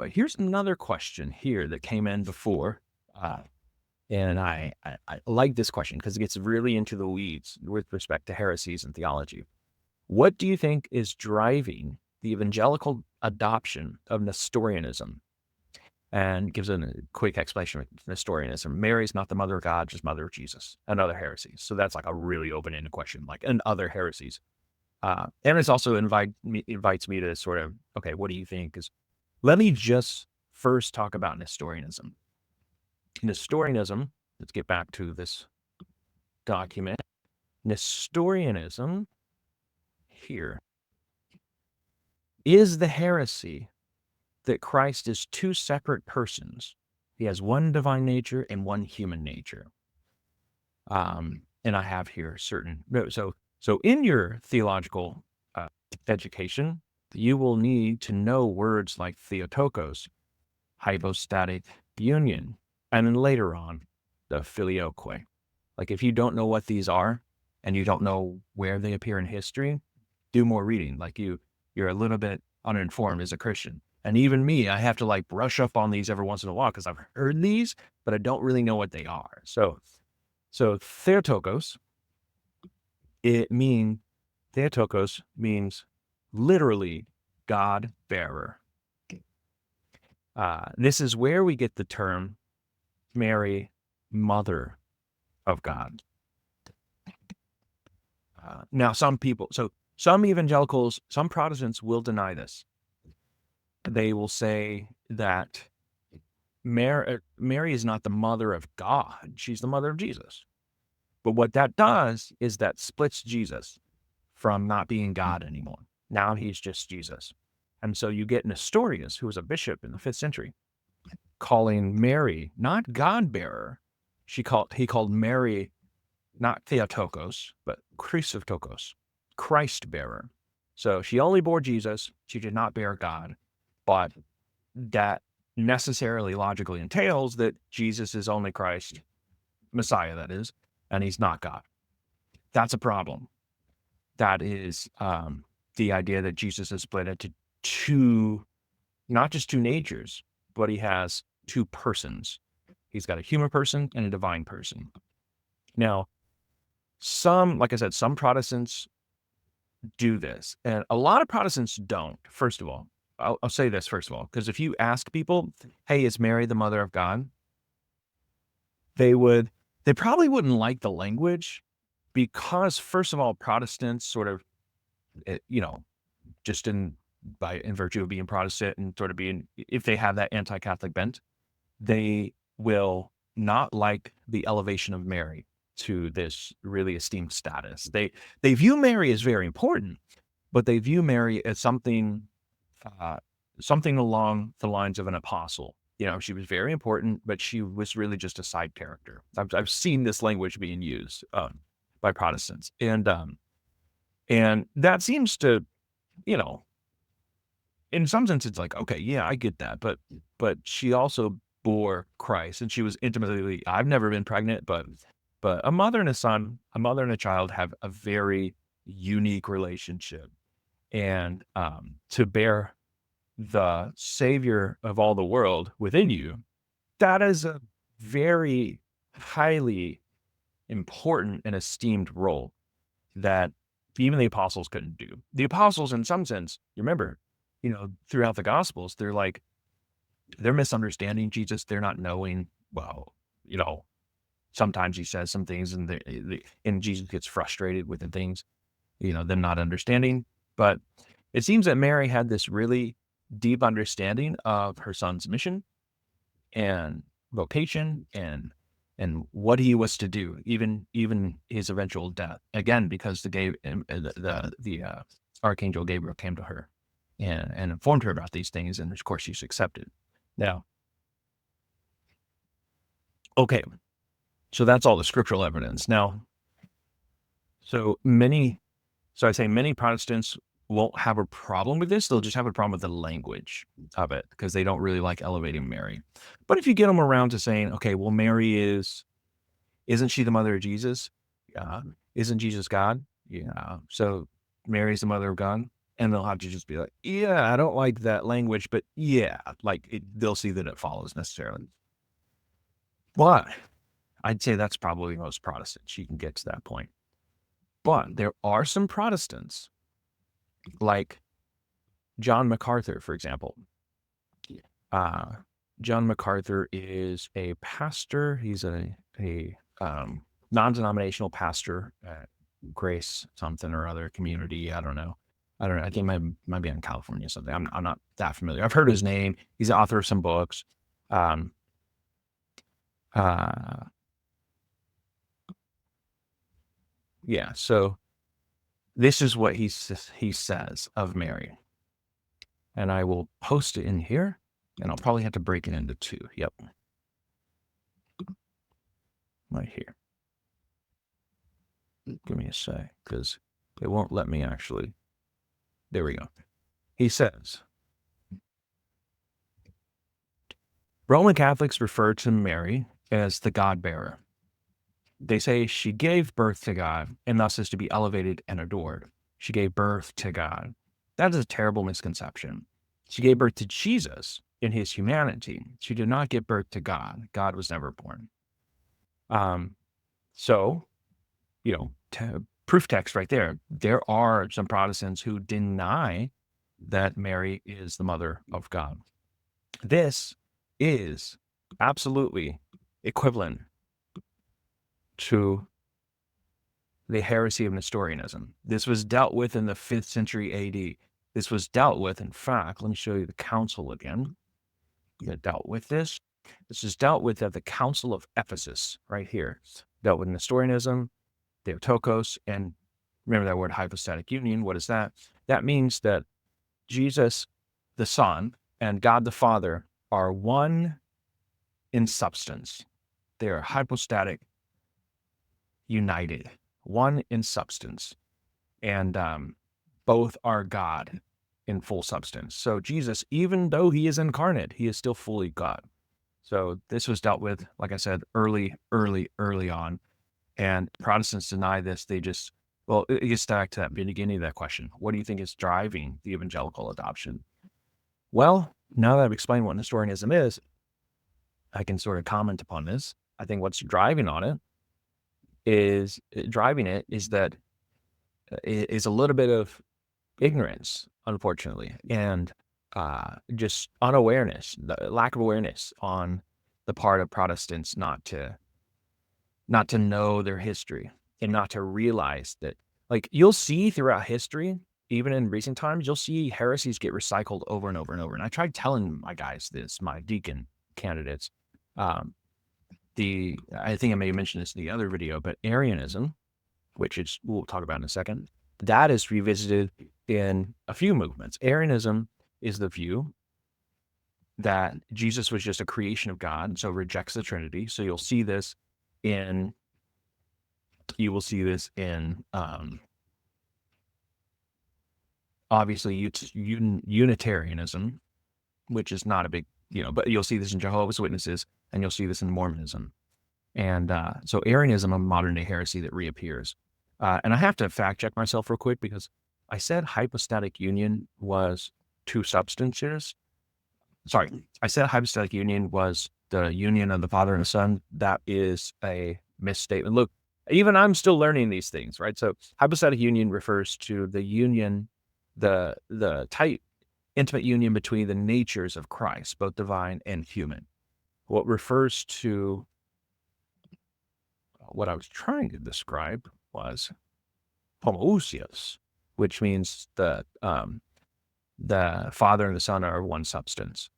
way. Here's another question here that came in before. And I like this question because it gets really into the weeds with respect to heresies and theology. What do you think is driving the evangelical adoption of Nestorianism? And gives a quick explanation of Nestorianism. Mary is not the mother of God, just mother of Jesus, and other heresies. So that's like a really open-ended question, like, and other heresies. And it's also invites me to sort of, okay, what do you think? Let me just first talk about Nestorianism. Nestorianism, let's get back to this document. Nestorianism here is the heresy that Christ is two separate persons. He has one divine nature and one human nature. And I have here so in your theological education, you will need to know words like Theotokos, hypostatic union, and then later on, the filioque. Like if you don't know what these are and you don't know where they appear in history, do more reading. Like you're a little bit uninformed as a Christian. And even me, I have to like brush up on these every once in a while because I've heard these, but I don't really know what they are. So Theotokos, Theotokos means literally God bearer. This is where we get the term Mary, mother of God. Now, some evangelicals, some Protestants will deny this. They will say that Mary is not the mother of God. She's the mother of Jesus. But what that does is that splits Jesus from not being God anymore. Now he's just Jesus. And so you get Nestorius, who was a bishop in the 5th century, calling Mary not God-bearer. He called Mary not Theotokos, but Christotokos, Christ-bearer. So she only bore Jesus. She did not bear God. But that necessarily logically entails that Jesus is only Christ, Messiah, that is, and he's not God. That's a problem. That is the idea that Jesus is split into two, not just two natures, but he has two persons. He's got a human person and a divine person. Now, like I said, some Protestants do this, and a lot of Protestants don't. First of all, I'll say this first of all, because if you ask people, hey, is Mary the mother of God? They probably wouldn't like the language because, first of all, Protestants sort of, just in virtue of being Protestant and sort of being, if they have that anti-Catholic bent, they will not like the elevation of Mary to this really esteemed status. They view Mary as very important, but they view Mary as something along the lines of an apostle. She was very important, but she was really just a side character. I've seen this language being used by Protestants, and that seems to, in some sense, it's like, okay, yeah, I get that, but she also bore Christ, and she was intimately. I've never been pregnant, but a mother and a child have a very unique relationship, and to bear the Savior of all the world within you, that is a very highly important and esteemed role that even the apostles couldn't do. The apostles, in some sense, you remember, throughout the Gospels, they're misunderstanding Jesus. They're not knowing, well, sometimes he says some things and Jesus gets frustrated with the things, them not understanding. But it seems that Mary had this really deep understanding of her son's mission and vocation and what he was to do, even his eventual death. Again, because the Archangel Gabriel came to her and informed her about these things, and of course she's accepted. Now, okay, so that's all the scriptural evidence. Now, I say many Protestants won't have a problem with this. They'll just have a problem with the language of it because they don't really like elevating Mary. But if you get them around to saying, okay, well, Mary isn't she the mother of Jesus? Yeah. Isn't Jesus God? Yeah. So Mary's the mother of God. And they'll have to just be like, yeah, I don't like that language, but yeah, like they'll see that it follows necessarily. But I'd say that's probably most Protestants. You can get to that point. But there are some Protestants, like John MacArthur, for example. John MacArthur is a pastor. He's a non-denominational pastor at Grace something or other community. I don't know. I think it might be in California or something. I'm not that familiar. I've heard his name. He's the author of some books. Yeah. So this is what he says of Mary, and I will post it in here, and I'll probably have to break it into two. Yep. Right here. Give me a sec, because it won't let me actually. There we go. He says, Roman Catholics refer to Mary as the God-bearer. They say she gave birth to God and thus is to be elevated and adored. She gave birth to God. That is a terrible misconception. She gave birth to Jesus in his humanity. She did not give birth to God. God was never born. So, proof text right there. There are some Protestants who deny that Mary is the mother of God. This is absolutely equivalent to the heresy of Nestorianism. This was dealt with in the 5th century AD. This was dealt with, in fact, let me show you the council again. It dealt with this. This is dealt with at the Council of Ephesus, right here. Dealt with Nestorianism, Theotokos, and remember that word hypostatic union. What is that? That means that Jesus, the Son, and God the Father are one in substance. They are hypostatic united, one in substance, and both are God in full substance. So Jesus, even though he is incarnate, he is still fully God. So this was dealt with, like I said, early on. And Protestants deny this. They just, well, it gets back to that beginning of that question. What do you think is driving the evangelical adoption? Well, now that I've explained what Nestorianism is, I can sort of comment upon this. I think what's driving it is that it is a little bit of ignorance, unfortunately, and just unawareness, the lack of awareness on the part of Protestants not to know their history and not to realize that, like, you'll see throughout history, even in recent times, you'll see heresies get recycled over and over and over. And I tried telling my guys this, my deacon candidates, I think I may have mentioned this in the other video, but Arianism, which we'll talk about in a second, that is revisited in a few movements. Arianism is the view that Jesus was just a creation of God, so rejects the Trinity. So you'll see this in obviously Unitarianism, which is not a big, but you'll see this in Jehovah's Witnesses, and you'll see this in Mormonism. And so Arianism, a modern day heresy that reappears. And I have to fact check myself real quick, because I said hypostatic union was two substances. Sorry, I said hypostatic union was the union of the Father and the Son. That is a misstatement. Look, even I'm still learning these things, right? So hypostatic union refers to the union, the tight, intimate union between the natures of Christ, both divine and human. What refers to what I was trying to describe was homoousios, which means the Father and the Son are one substance.